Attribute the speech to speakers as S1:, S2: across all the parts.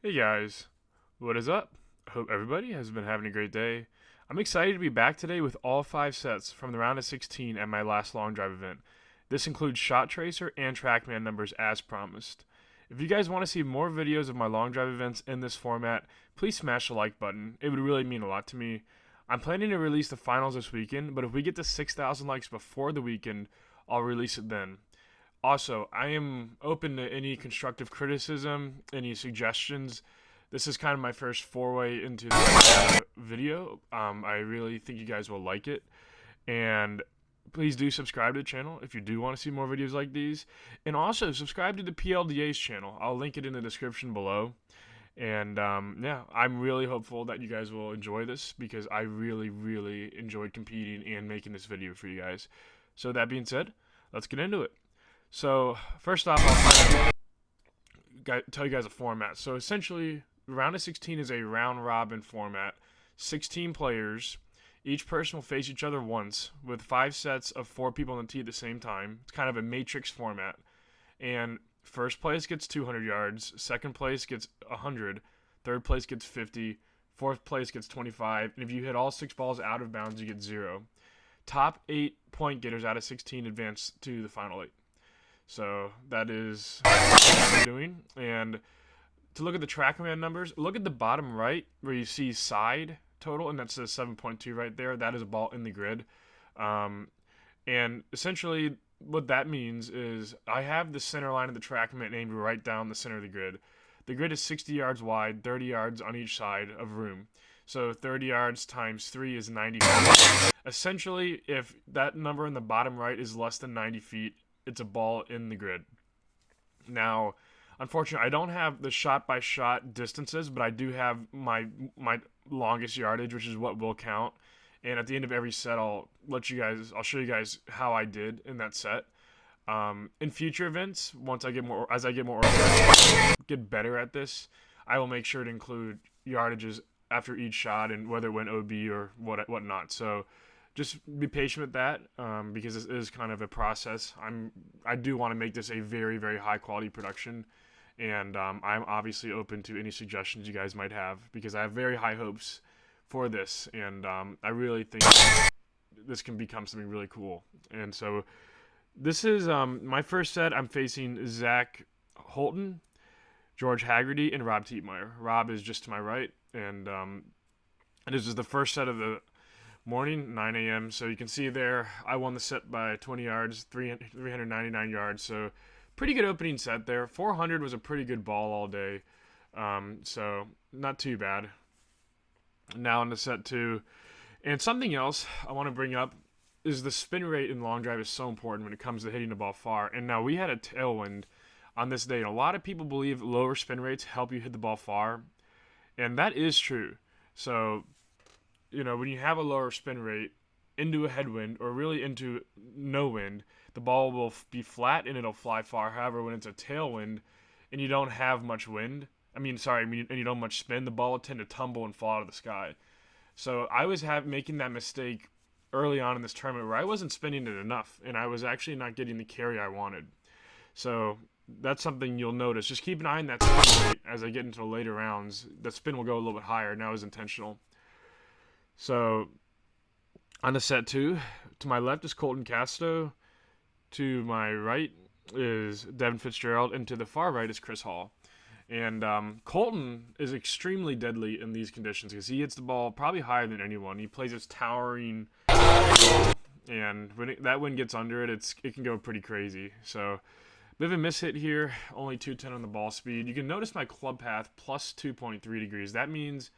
S1: Hey guys, what is up? Hope everybody has been having a great day. I'm excited to be back today with all 5 sets from the round of 16 at my last long drive event. This includes shot tracer and trackman numbers as promised. If you guys want to see more videos of my long drive events in this format, please smash the like button. It would really mean a lot to me. I'm planning to release the finals this weekend, but if we get to 6,000 likes before the weekend, I'll release it then. Also, I am open to any constructive criticism, any suggestions. This is kind of my first foray into the video. I really think you guys will like it. And please do subscribe to the channel if you do want to see more videos like these. And also, subscribe to the PLDA's channel. I'll link it in the description below. And yeah, I'm really hopeful that you guys will enjoy this because I really enjoyed competing and making this video for you guys. So that being said, let's get into it. So first off, I'll tell you guys a format. So essentially, round of 16 is a round robin format. 16 players. Each person will face each other once with 5 sets of 4 people on the tee at the same time. It's kind of a matrix format. And first place gets 200 yards. Second place gets 100. Third place gets 50. Fourth place gets 25. And if you hit all 6 balls out of bounds, you get 0. Top 8 point getters out of 16 advance to the final 8. So that is what we're doing. And to look at the TrackMan numbers, look at the bottom right where you see side total, and that says 7.2 right there. That is a ball in the grid. And essentially what that means is I have the center line of the TrackMan aimed right down the center of the grid. The grid is 60 yards wide, 30 yards on each side of room. So 30 yards times 3 is 90 feet. Essentially, if that number in the bottom right is less than 90 feet, it's a ball in the grid. Now, unfortunately, I don't have the shot-by-shot distances, but I do have my longest yardage, which is what will count. And at the end of every set, I'll show you guys how I did in that set. In future events, as I get more organized, get better at this, I will make sure to include yardages after each shot and whether it went OB or whatnot. So just be patient with that because this is kind of a process. I do want to make this a very high quality production, and I'm obviously open to any suggestions you guys might have because I have very high hopes for this, and I really think this can become something really cool. And so this is my first set. I'm facing Zach Holton, George Haggerty, and Rob Tietmeyer. Rob is just to my right, and this is the first set of the morning, 9 a.m. So you can see there, I won the set by 20 yards, 399 yards. So pretty good opening set there. 400 was a pretty good ball all day. So not too bad. Now on to set 2. And something else I want to bring up is the spin rate in long drive is so important when it comes to hitting the ball far. And now we had a tailwind on this day. And a lot of people believe lower spin rates help you hit the ball far. And that is true. So when you have a lower spin rate into a headwind or really into no wind, the ball will be flat and it'll fly far. However, when it's a tailwind and you don't have much wind, and you don't much spin, the ball will tend to tumble and fall out of the sky. So I was making that mistake early on in this tournament where I wasn't spinning it enough and I was actually not getting the carry I wanted. So that's something you'll notice. Just keep an eye on that spin rate as I get into the later rounds. The spin will go a little bit higher. Now is intentional. So, on to set 2, to my left is Colton Casto, to my right is Devin Fitzgerald, and to the far right is Chris Hall. And Colton is extremely deadly in these conditions because he hits the ball probably higher than anyone. He plays this towering ball, and when that wind gets under it, it can go pretty crazy. So, bit of a miss hit here, only 210 on the ball speed. You can notice my club path plus 2.3 degrees. That means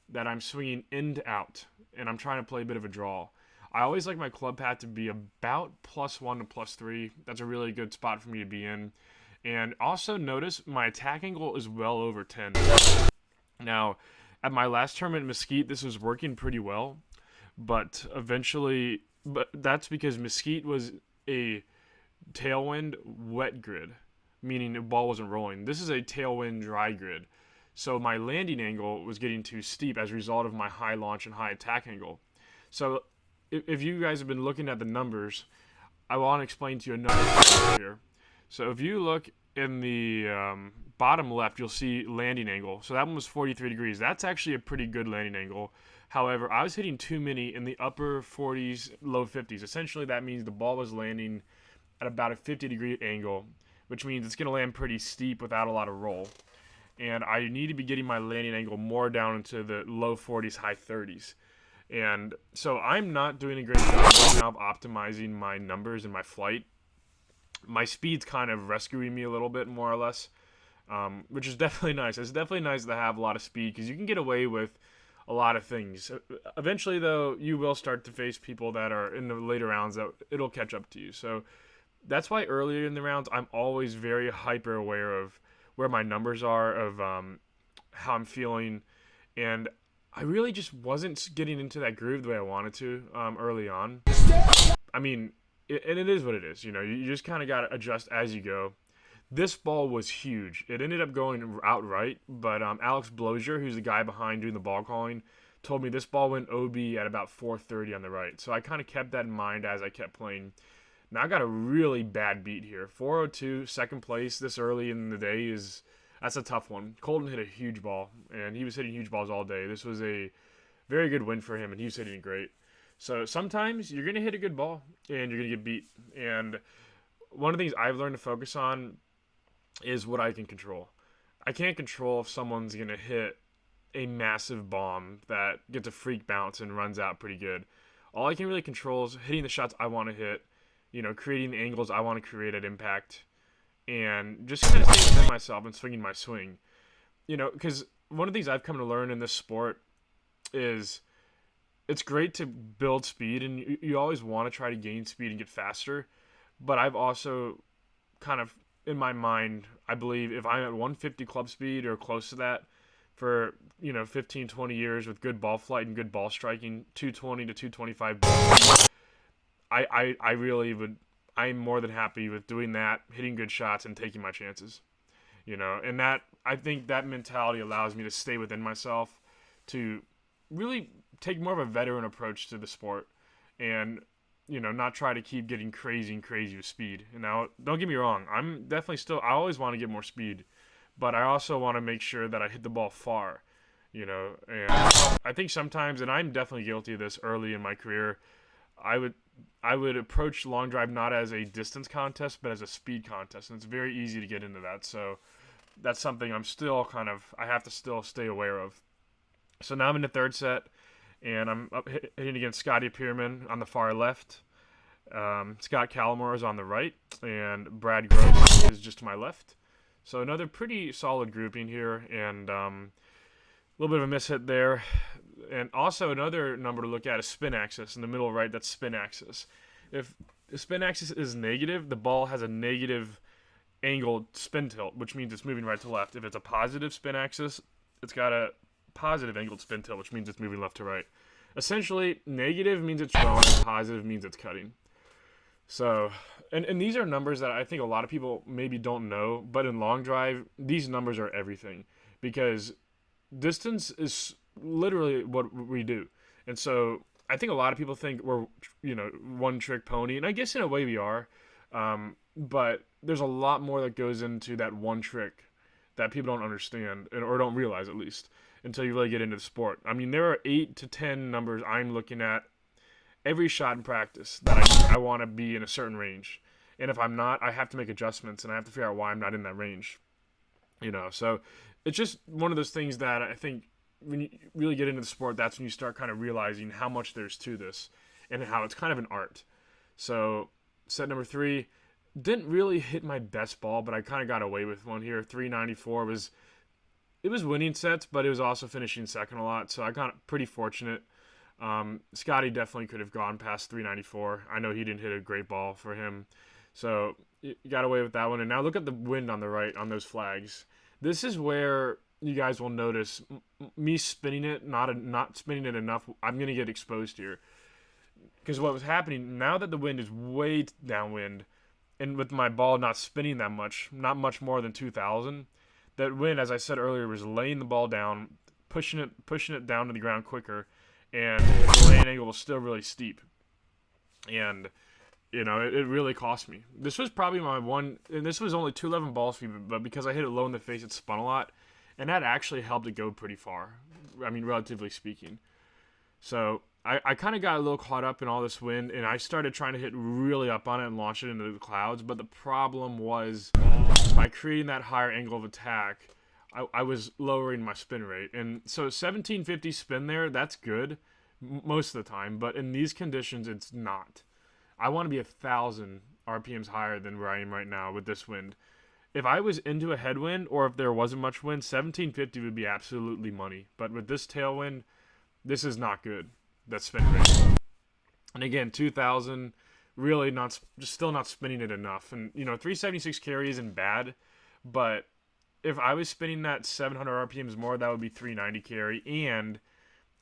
S1: that I'm swinging in to out, and I'm trying to play a bit of a draw. I always like my club path to be about +1 to +3. That's a really good spot for me to be in. And also notice my attack angle is well over 10. Now, at my last tournament in Mesquite, this was working pretty well, but that's because Mesquite was a tailwind wet grid, meaning the ball wasn't rolling. This is a tailwind dry grid. So my landing angle was getting too steep as a result of my high launch and high attack angle. So if you guys have been looking at the numbers, I want to explain to you another thing here. So if you look in the bottom left, you'll see landing angle. So that one was 43 degrees. That's actually a pretty good landing angle. However, I was hitting too many in the upper 40s, low 50s. Essentially, that means the ball was landing at about a 50-degree angle, which means it's going to land pretty steep without a lot of roll. And I need to be getting my landing angle more down into the low 40s, high 30s. And so I'm not doing a great job right now of optimizing my numbers and my flight. My speed's kind of rescuing me a little bit, more or less, which is definitely nice. It's definitely nice to have a lot of speed because you can get away with a lot of things. Eventually, though, you will start to face people that are in the later rounds that it'll catch up to you. So that's why earlier in the rounds, I'm always very hyper aware of where my numbers are, of how I'm feeling. And I really just wasn't getting into that groove the way I wanted to early on. I mean, and it is what it is. You know, you just kind of got to adjust as you go. This ball was huge. It ended up going outright, but Alex Blozier, who's the guy behind doing the ball calling, told me this ball went OB at about 430 on the right. So I kind of kept that in mind as I kept playing. Now I got a really bad beat here. 402, second place this early in the day that's a tough one. Colton hit a huge ball, and he was hitting huge balls all day. This was a very good win for him, and he was hitting it great. So sometimes you're going to hit a good ball, and you're going to get beat. And one of the things I've learned to focus on is what I can control. I can't control if someone's going to hit a massive bomb that gets a freak bounce and runs out pretty good. All I can really control is hitting the shots I want to hit, you know, creating the angles I want to create at impact, and just kind of staying within myself and swinging my swing. You know, because one of the things I've come to learn in this sport is it's great to build speed, and you always want to try to gain speed and get faster. But I've also kind of, in my mind, I believe if I'm at 150 club speed or close to that for, 15, 20 years with good ball flight and good ball striking, 220 to 225 ball speed, I really would, I'm more than happy with doing that, hitting good shots and taking my chances, and that, I think that mentality allows me to stay within myself, to really take more of a veteran approach to the sport, and not try to keep getting crazy with speed. And now, don't get me wrong, I'm definitely still, I always want to get more speed, but I also want to make sure that I hit the ball far, and I think sometimes, and I'm definitely guilty of this early in my career, I would approach long drive not as a distance contest, but as a speed contest, and it's very easy to get into that. So that's something I'm still I have to still stay aware of. So now I'm in the third set, and I'm up hitting against Scotty Pierman on the far left. Scott Callamore is on the right, and Brad Gross is just to my left. So another pretty solid grouping here, and a little bit of a mishit there. And also another number to look at is spin axis in the middle right. That's spin axis. If the spin axis is negative, the ball has a negative angled spin tilt, which means it's moving right to left. If it's a positive spin axis, it's got a positive angled spin tilt, which means it's moving left to right. Essentially, negative means it's throwing, positive means it's cutting. So, and these are numbers that I think a lot of people maybe don't know, but in long drive, these numbers are everything, because distance is literally what we do. And so I think a lot of people think we're, one trick pony, and I guess in a way we are, but there's a lot more that goes into that one trick that people don't understand, or don't realize at least, until you really get into the sport. I mean, there are 8 to 10 numbers I'm looking at every shot in practice that I want to be in a certain range. And if I'm not, I have to make adjustments, and I have to figure out why I'm not in that range. So it's just one of those things that I think when you really get into the sport, that's when you start kind of realizing how much there's to this and how it's kind of an art. So set number 3, didn't really hit my best ball, but I kind of got away with one here. 394 was winning sets, but it was also finishing second a lot, so I got pretty fortunate. Scotty definitely could have gone past 394. I know he didn't hit a great ball for him, so you got away with that one. And now look at the wind on the right on those flags. This is where you guys will notice me spinning it, not spinning it enough. I'm going to get exposed here, because what was happening, now that the wind is way downwind, and with my ball not spinning that much, not much more than 2,000, that wind, as I said earlier, was laying the ball down, pushing it down to the ground quicker, and the landing angle was still really steep. And it really cost me. This was probably my one, and this was only 211 ball speed, but because I hit it low in the face, it spun a lot, and that actually helped it go pretty far. I mean, relatively speaking. So I kind of got a little caught up in all this wind, and I started trying to hit really up on it and launch it into the clouds. But the problem was, by creating that higher angle of attack, I was lowering my spin rate. And so 1750 spin there, that's good most of the time. But in these conditions, it's not. I want to be 1,000 RPMs higher than where I am right now with this wind. If I was into a headwind, or if there wasn't much wind, 1750 would be absolutely money. But with this tailwind, this is not good. That's spin rate. And again, 2,000, really still not spinning it enough. And 376 carry isn't bad, but if I was spinning that 700 RPMs more, that would be 390 carry, and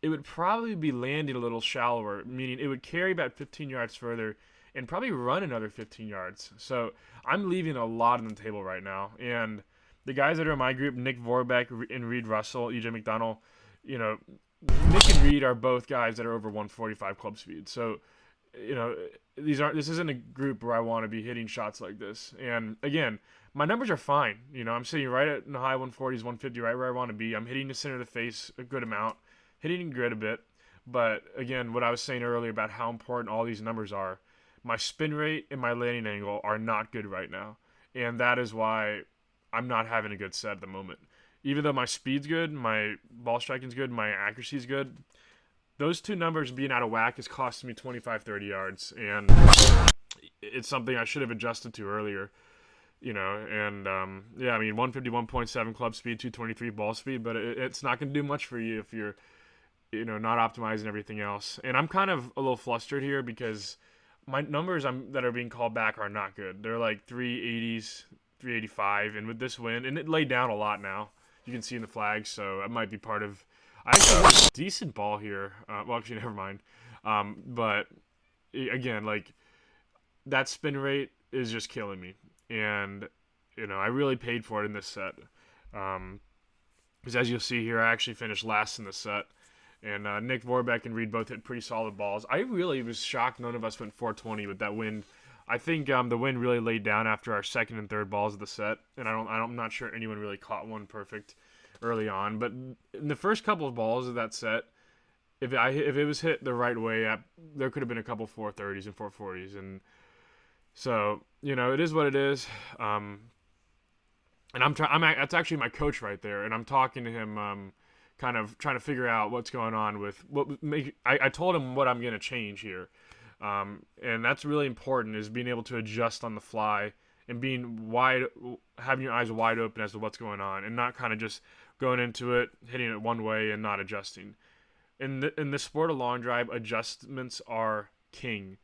S1: it would probably be landing a little shallower, meaning it would carry about 15 yards further and probably run another 15 yards. So I'm leaving a lot on the table right now. And the guys that are in my group, Nick Vorbeck and Reed Russell, EJ McDonald, Nick and Reed are both guys that are over 145 club speed. So, this isn't a group where I want to be hitting shots like this. And again, my numbers are fine. I'm sitting right at in the high 140s, 150, right where I want to be. I'm hitting the center of the face a good amount, hitting grid a bit. But again, what I was saying earlier about how important all these numbers are, my spin rate and my landing angle are not good right now. And that is why I'm not having a good set at the moment. Even though my speed's good, my ball striking's good, my accuracy's good, those two numbers being out of whack is costing me 25, 30 yards. And it's something I should have adjusted to earlier. 151.7 club speed, 223 ball speed, but it's not going to do much for you if you're, not optimizing everything else. And I'm kind of a little flustered here because my numbers that are being called back are not good. They're like 380s, 385, and with this wind, and it laid down a lot now. You can see in the flags, so it might be part of. I actually have a decent ball here. Actually, never mind. But again, like that spin rate is just killing me, and I really paid for it in this set. Because as you'll see here, I actually finished last in the set, and Nick Vorbeck and Reed both hit pretty solid balls. I really was shocked none of us went 420 with that wind. I think the wind really laid down after our second and third balls of the set, and I'm not sure anyone really caught one perfect early on. But in the first couple of balls of that set, if it was hit the right way, there could have been a couple 430s and 440s, and so it is what it is. And that's actually my coach right there, and I'm talking to him, kind of trying to figure out what's going on with I told him what I'm going to change here. And that's really important, is being able to adjust on the fly and having your eyes wide open as to what's going on, and not kind of just going into it, hitting it one way and not adjusting. In the sport of long drive, adjustments are king.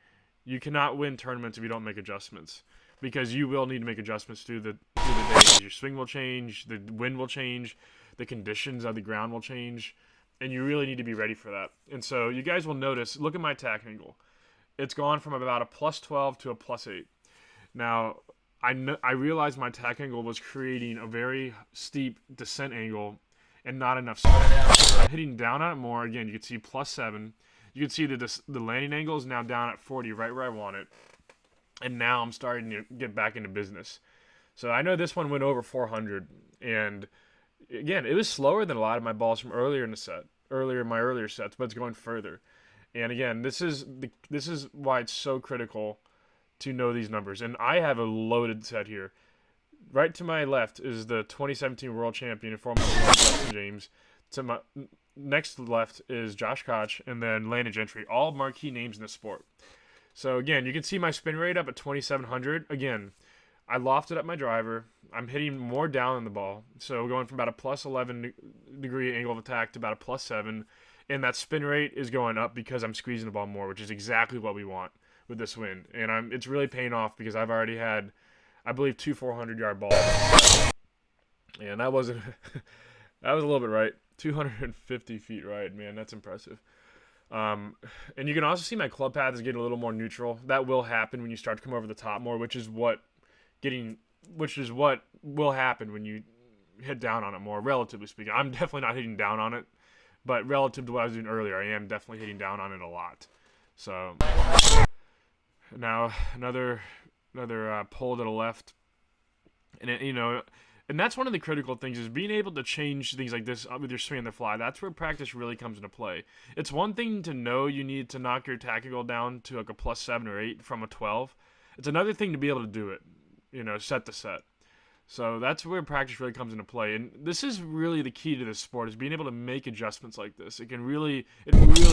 S1: You cannot win tournaments if you don't make adjustments, because you will need to make adjustments through the day. Your swing will change, the wind will change, the conditions of the ground will change, and you really need to be ready for that. And so you guys will notice, look at my attack angle. It's gone from about a plus 12 to a plus 8. Now, I realized my attack angle was creating a very steep descent angle and not enough spin. I'm hitting down on it more. Again, you can see plus 7. You can see the landing angle is now down at 40, right where I want it. And now I'm starting to get back into business. So I know this one went over 400. And again, it was slower than a lot of my balls from earlier in my earlier sets, but it's going further. And again, this is why it's so critical to know these numbers. And I have a loaded set here. Right to my left is the 2017 World Champion and former Justin James. To my next left is Josh Koch, and then Landon Gentry, all marquee names in the sport. So again, you can see my spin rate up at 2,700. Again, I lofted up my driver. I'm hitting more down on the ball. So going from about a plus 11 degree angle of attack to about a plus 7. And that spin rate is going up because I'm squeezing the ball more, which is exactly what we want with this wind. And it's really paying off because I've already had, I believe, 2 400-yard balls. And that was a little bit right. 250 feet right, man. That's impressive. And you can also see my club path is getting a little more neutral. That will happen when you start to come over the top more, which is what will happen when you hit down on it more, relatively speaking. I'm definitely not hitting down on it. But relative to what I was doing earlier, I am definitely hitting down on it a lot. So, Now another pull to the left, and and that's one of the critical things is being able to change things like this with your swing on the fly. That's where practice really comes into play. It's one thing to know you need to knock your tactical down to like a +7 or 8 from a 12. It's another thing to be able to do it, set to set. So that's where practice really comes into play, and this is really the key to this sport is being able to make adjustments like this. It really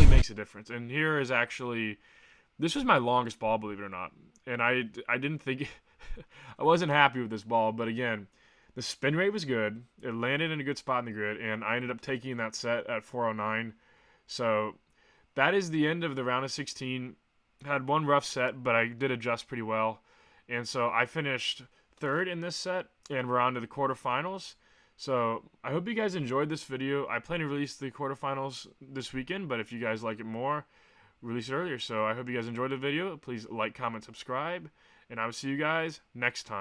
S1: makes a difference. And here is actually, this was my longest ball, believe it or not, and I didn't think I wasn't happy with this ball, but again, the spin rate was good. It landed in a good spot in the grid, and I ended up taking that set at 409. So that is the end of the round of 16. Had one rough set, but I did adjust pretty well, and so I finished third in this set, and we're on to the quarterfinals. So I hope you guys enjoyed this video. I plan to release the quarterfinals this weekend, but if you guys like it more, release it earlier. So I hope you guys enjoyed the video. Please like, comment, subscribe, and I will see you guys next time.